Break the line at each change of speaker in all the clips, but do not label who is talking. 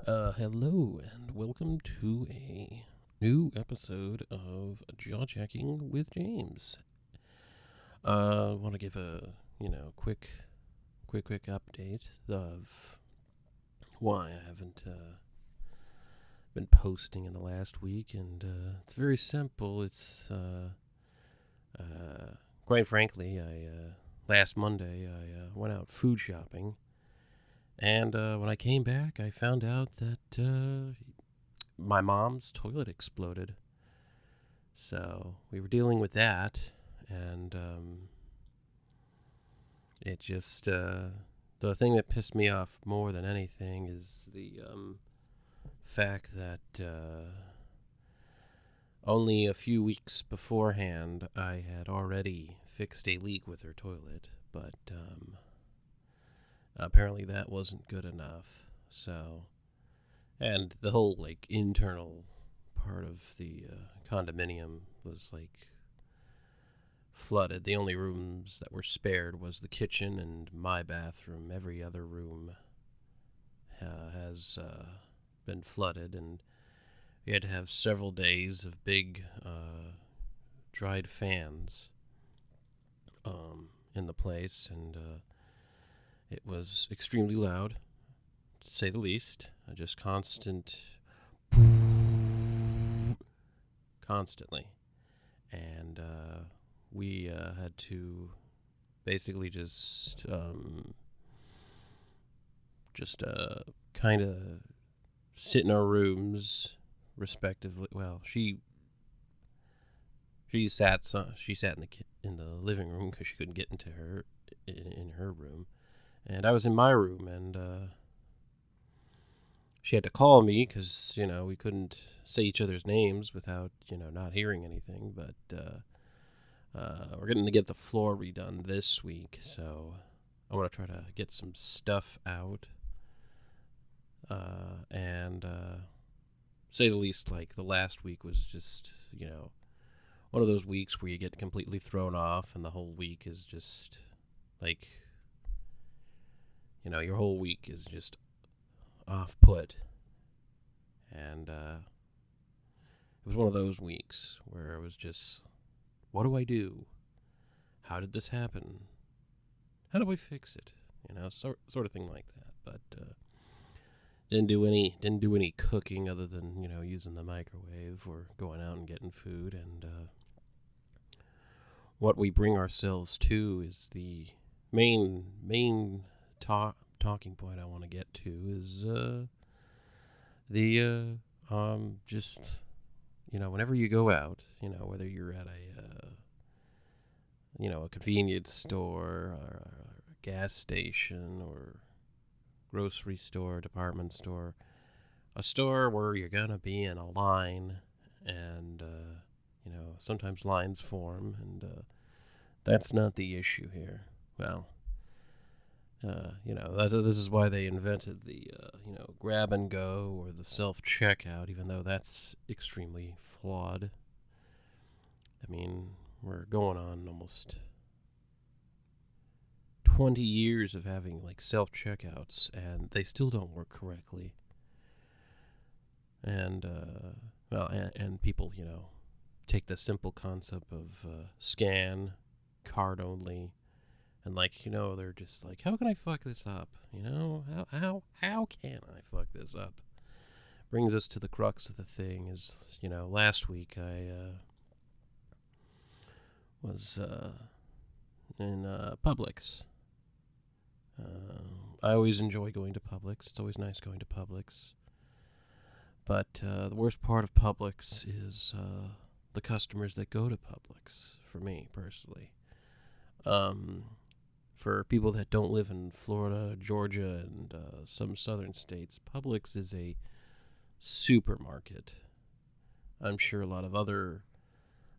Hello and welcome to a new episode of Jaw Jacking with James. I want to give a quick update of why I haven't been posting in the last week, and it's very simple. It's quite frankly, I last Monday I went out food shopping, and when I came back, I found out that my mom's toilet exploded. So we were dealing with that, and it just the thing that pissed me off more than anything is the fact that only a few weeks beforehand I had already fixed a leak with her toilet, but apparently that wasn't good enough. So, and the whole internal part of the condominium was flooded. The only rooms that were spared was the kitchen and my bathroom. Every other room has been flooded, and we had to have several days of big dried fans in the place, and it was extremely loud, to say the least. Just constantly. And we had to basically just kind of sit in our rooms respectively. Well, she sat in the living room because she couldn't get into her in her room, and I was in my room, and she had to call me because we couldn't say each other's names without not hearing anything. But we're going to get the floor redone this week, so I want to try to get some stuff out. And say the least, the last week was just, one of those weeks where you get completely thrown off, and the whole week is just, your whole week is just off put. And it was one of those weeks where it was just, what do I do? How did this happen? How do I fix it? Sort of thing like that. But didn't do any cooking other than using the microwave or going out and getting food. And what we bring ourselves to is the main talking point I want to get to is the just whenever you go out, whether you're at a convenience store or a gas station or grocery store, department store, a store where you're gonna be in a line, and sometimes lines form, and that's not the issue here. Well, this is why they invented the grab and go or the self checkout, even though that's extremely flawed. I mean, we're going on almost 20 years of having self checkouts, and they still don't work correctly. And and people take the simple concept of scan, card only, and they're just how can I fuck this up? How can I fuck this up? Brings us to the crux of the thing. Is last week I was in Publix. I always enjoy going to Publix. It's always nice going to Publix. But the worst part of Publix is the customers that go to Publix, for me personally. For people that don't live in Florida, Georgia, and some southern states, Publix is a supermarket. I'm sure a lot of other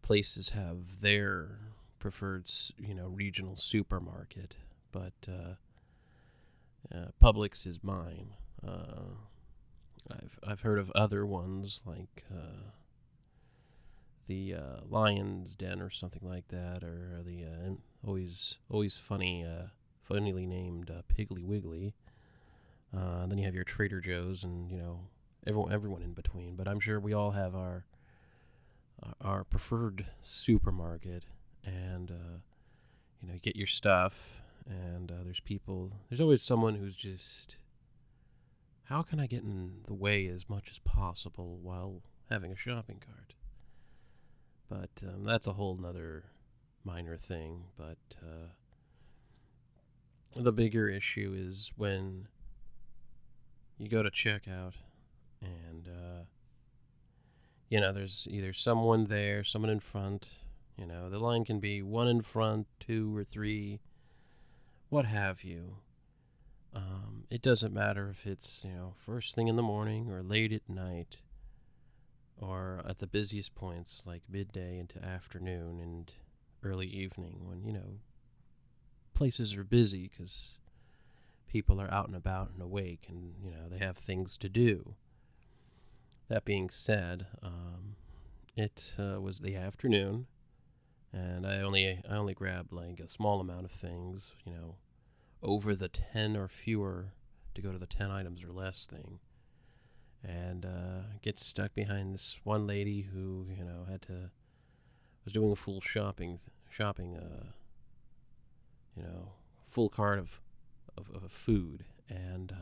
places have their preferred, regional supermarket, but Publix is mine. I've heard of other ones like the Lion's Den or something like that, or the always funnily named Piggly Wiggly. Then you have your Trader Joe's and, everyone in between. But I'm sure we all have our preferred supermarket, and, you get your stuff, and there's always someone who's just, how can I get in the way as much as possible while having a shopping cart? But that's a whole nother minor thing. But the bigger issue is when you go to checkout and, there's either someone there, someone in front. The line can be one in front, two or three, what have you. It doesn't matter if it's, first thing in the morning or late at night or at the busiest points like midday into afternoon and early evening when, places are busy because people are out and about and awake and, they have things to do. That being said, it was the afternoon, and I only grabbed like a small amount of things, over the 10 or fewer to go to the 10 items or less thing, and get stuck behind this one lady who, was doing a full shopping, full cart of food, and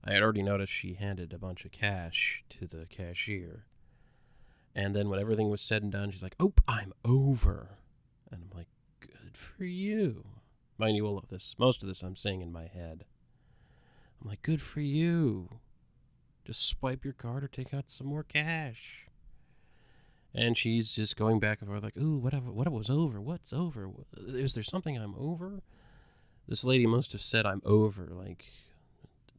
I had already noticed she handed a bunch of cash to the cashier. And then when everything was said and done, she's like, "Oh, I'm over." And I'm like, "Good for you." Mind you, most of this I'm saying in my head. I'm like, "Good for you. Just swipe your card or take out some more cash." And she's just going back and forth like, "Ooh, what was over? What's over? Is there something I'm over?" This lady must have said I'm over like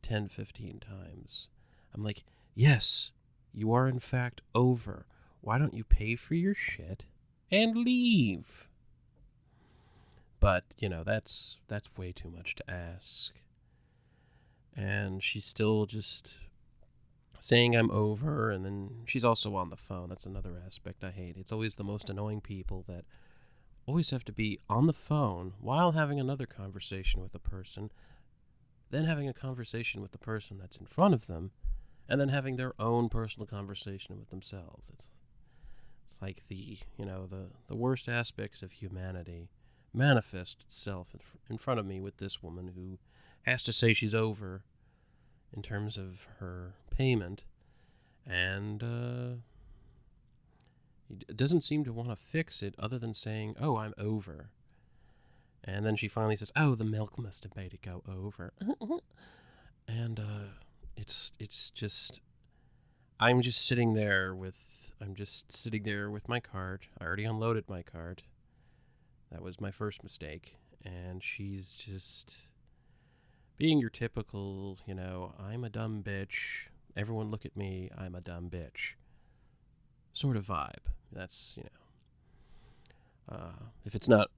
10, 15 times. I'm like, "Yes, you are in fact over. Why don't you pay for your shit and leave?" But, that's way too much to ask. And she's still just saying I'm over, and then she's also on the phone. That's another aspect I hate. It's always the most annoying people that always have to be on the phone while having another conversation with a person, then having a conversation with the person that's in front of them, and then having their own personal conversation with themselves. It's like the worst aspects of humanity manifest itself in front of me with this woman who has to say she's over in terms of her payment, and doesn't seem to want to fix it other than saying, "Oh, I'm over." And then she finally says, "Oh, the milk must have made it go over." And it's just I'm just sitting there with my cart. I already unloaded my cart. That was my first mistake. And she's just being your typical, I'm a dumb bitch. Everyone look at me, I'm a dumb bitch sort of vibe. That's, if it's not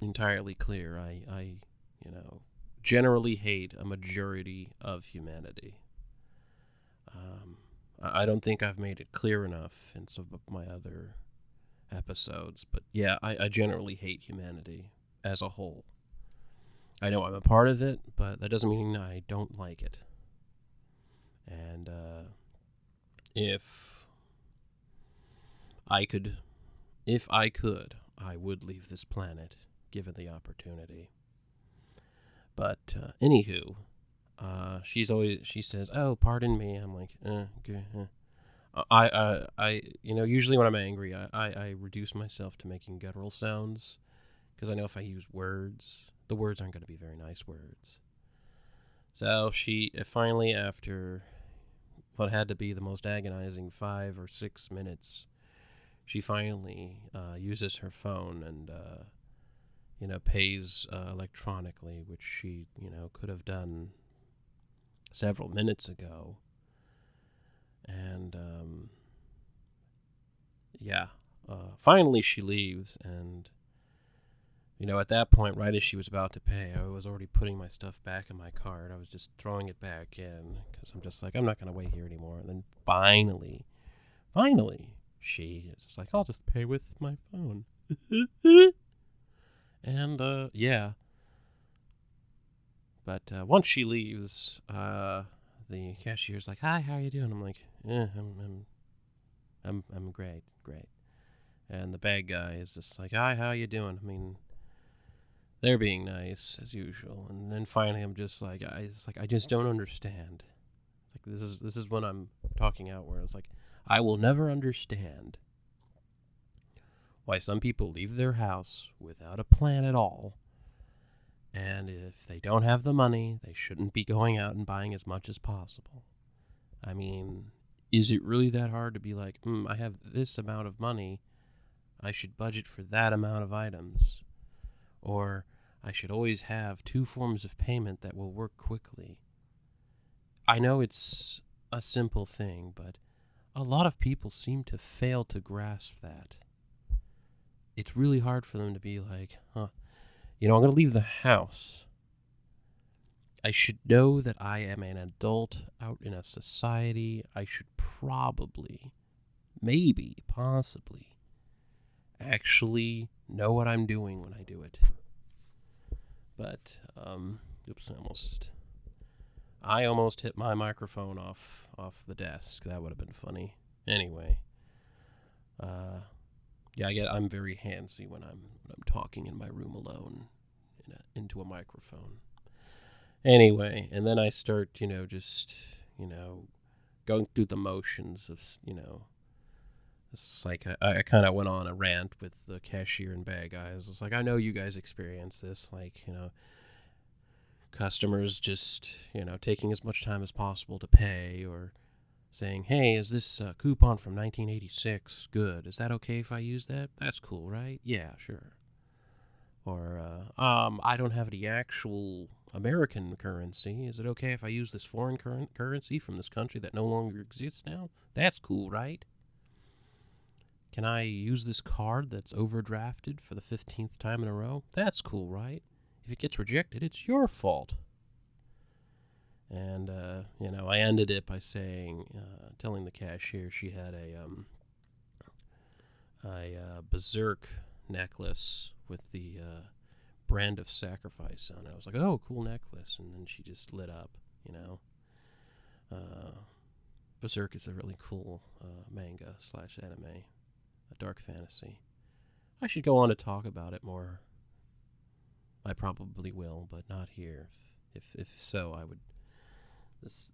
entirely clear, I generally hate a majority of humanity. I don't think I've made it clear enough in some of my other episodes, but yeah, I generally hate humanity as a whole. I know I'm a part of it, but that doesn't mean I don't like it. And if I could, I would leave this planet, given the opportunity. But anywho, she says, "Oh, pardon me." I'm like, okay. Usually when I'm angry, I reduce myself to making guttural sounds, because I know if I use words, the words aren't going to be very nice words. So she finally, after what had to be the most agonizing 5 or 6 minutes, she finally uses her phone and pays electronically, which she could have done several minutes ago. And finally she leaves, and at that point, right as she was about to pay, I was already putting my stuff back in my cart. I was just throwing it back in because I'm just like, I'm not going to wait here anymore. And then finally, she is just like, "I'll just pay with my phone." And But once she leaves, the cashier's like, "Hi, how you doing?" I'm like, I'm great, great." And the bad guy is just like, "Hi, how you doing?" I mean, they're being nice as usual, and then finally I'm just like, I just don't understand. Like this is when I'm talking out where it's like, I will never understand why some people leave their house without a plan at all. And if they don't have the money, they shouldn't be going out and buying as much as possible. I mean, is it really that hard to be like, I have this amount of money, I should budget for that amount of items? Or I should always have 2 forms of payment that will work quickly. I know it's a simple thing, but a lot of people seem to fail to grasp that. It's really hard for them to be like, I'm going to leave the house. I should know that I am an adult out in a society. I should probably, maybe, possibly, actually know what I'm doing when I do it. But, I almost hit my microphone off the desk. That would have been funny. Anyway, I'm very handsy when I'm talking in my room alone into a microphone. Anyway, and then I start, going through the motions of, it's like I kind of went on a rant with the cashier and bag guys. It's like, I know you guys experience this, like, customers just, taking as much time as possible to pay, or saying, "Hey, is this coupon from 1986 good? Is that okay if I use that? That's cool, right? Yeah, sure." Or, I don't have the actual American currency. Is it okay if I use this foreign currency from this country that no longer exists now? That's cool, right? Can I use this card that's overdrafted for the 15th time in a row? That's cool, right? If it gets rejected, it's your fault. And, I ended it by saying, telling the cashier she had a berserk necklace with the brand of sacrifice on it. I was like, "Oh, cool necklace." And then she just lit up, Berserk is a really cool manga / anime, a dark fantasy. I should go on to talk about it more. I probably will, but not here. If so, I would. This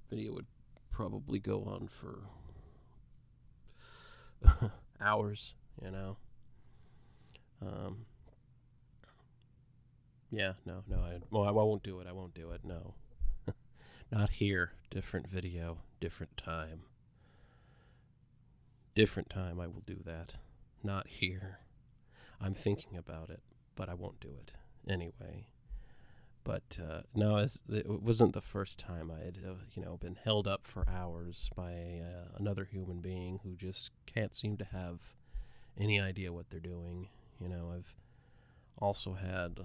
video would probably go on for hours, Yeah, no, I won't do it. I won't do it. No, not here. Different video, different time. Different time. I will do that. Not here. I'm thinking about it, but I won't do it anyway. But no, it wasn't the first time I had, been held up for hours by another human being who just can't seem to have any idea what they're doing. I've also had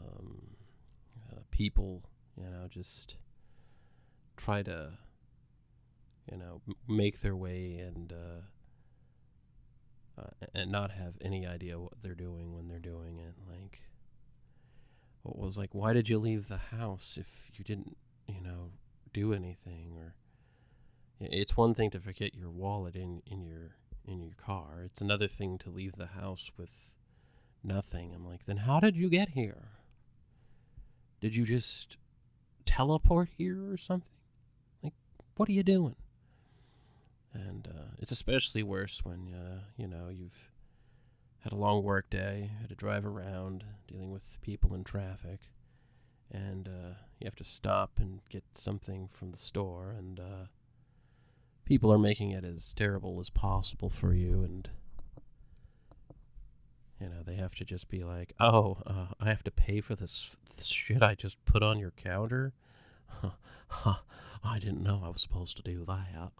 people, just try to, make their way and not have any idea what they're doing when they're doing it. Like, what was like, why did you leave the house if you didn't, do anything? Or it's one thing to forget your wallet in your car. It's another thing to leave the house with nothing. I'm like, then how did you get here? Did you just teleport here or something? Like, what are you doing? And it's especially worse when you've had a long work day, had to drive around dealing with people in traffic, and you have to stop and get something from the store, and people are making it as terrible as possible for you, and they have to just be like, "Oh, I have to pay for this shit I just put on your counter? I didn't know I was supposed to do that."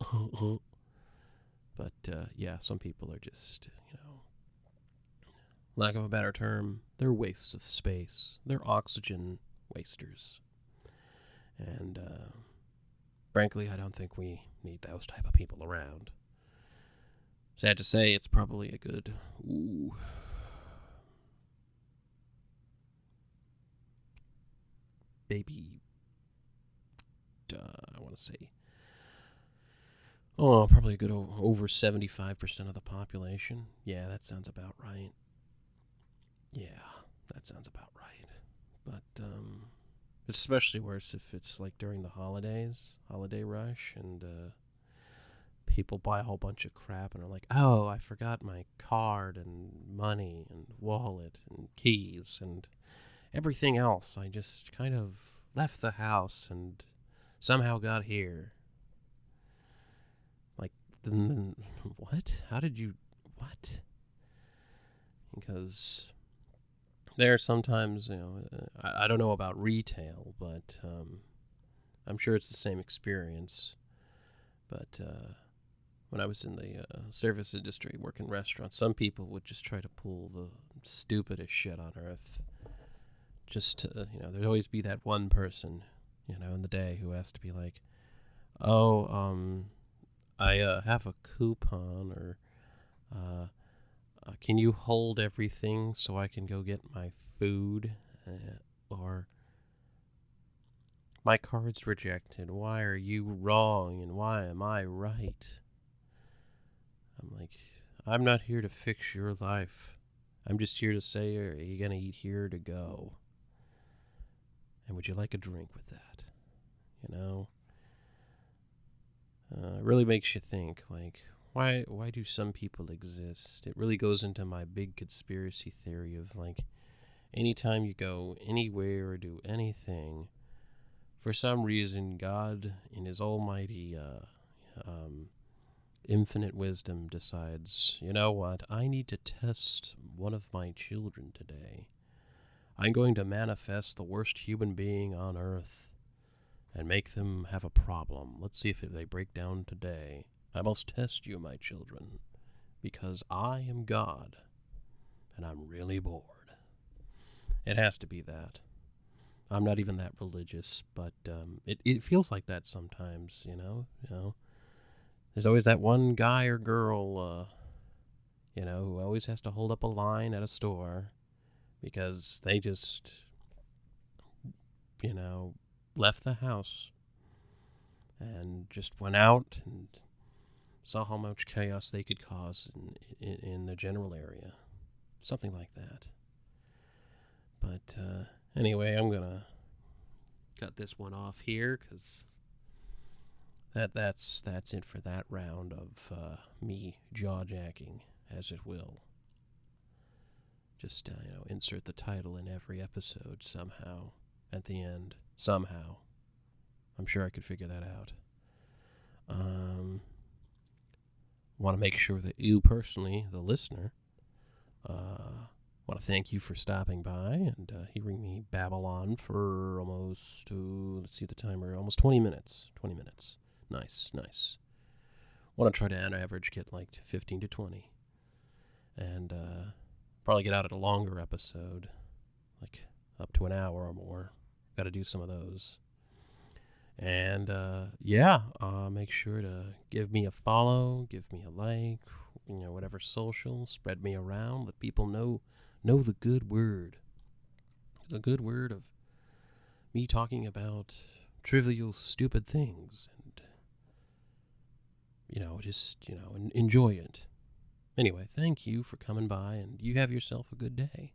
But yeah, some people are just, lack of a better term, they're wastes of space. They're oxygen wasters. And frankly, I don't think we need those type of people around. Sad to say, it's probably a good maybe I want to say, probably a good over 75% of the population. Yeah, that sounds about right. Yeah, that sounds about right. But it's especially worse if it's like during the holiday rush, and people buy a whole bunch of crap and are like, oh, I forgot my card and money and wallet and keys and everything else. I just kind of left the house and somehow got here. Like, what? How did you, what? Because there are sometimes, I don't know about retail, but I'm sure it's the same experience. But when I was in the service industry, working restaurants, some people would just try to pull the stupidest shit on earth. Just to, there'd always be that one person, in the day who has to be like, oh, I have a coupon, or can you hold everything so I can go get my food? Or my card's rejected. Why are you wrong and why am I right? I'm like, I'm not here to fix your life. I'm just here to say, are you going to eat here or to go? And would you like a drink with that? It really makes you think, like, why do some people exist? It really goes into my big conspiracy theory of, like, anytime you go anywhere or do anything, for some reason, God, in his almighty infinite wisdom, decides, you know what, I need to test one of my children today. I'm going to manifest the worst human being on earth and make them have a problem. Let's see if they break down today. I must test you, my children, because I am God, and I'm really bored. It has to be that. I'm not even that religious, but it feels like that sometimes, There's always that one guy or girl, who always has to hold up a line at a store because they just, left the house and just went out and saw how much chaos they could cause in the general area. Something like that. But anyway, I'm going to cut this one off here because that's it for that round of me jaw-jacking, as it will. Just, insert the title in every episode somehow at the end. Somehow. I'm sure I could figure that out. Want to make sure that you personally, the listener, want to thank you for stopping by and hearing me babble on for almost, let's see the timer, almost 20 minutes. 20 minutes. Nice. Want to try to, on average, get like 15 to 20. And probably get out at a longer episode, like up to an hour or more. Got to do some of those. And make sure to give me a follow, give me a like, whatever social, spread me around, let people know the good word. The good word of me talking about trivial, stupid things, and enjoy it. Anyway, thank you for coming by, and you have yourself a good day.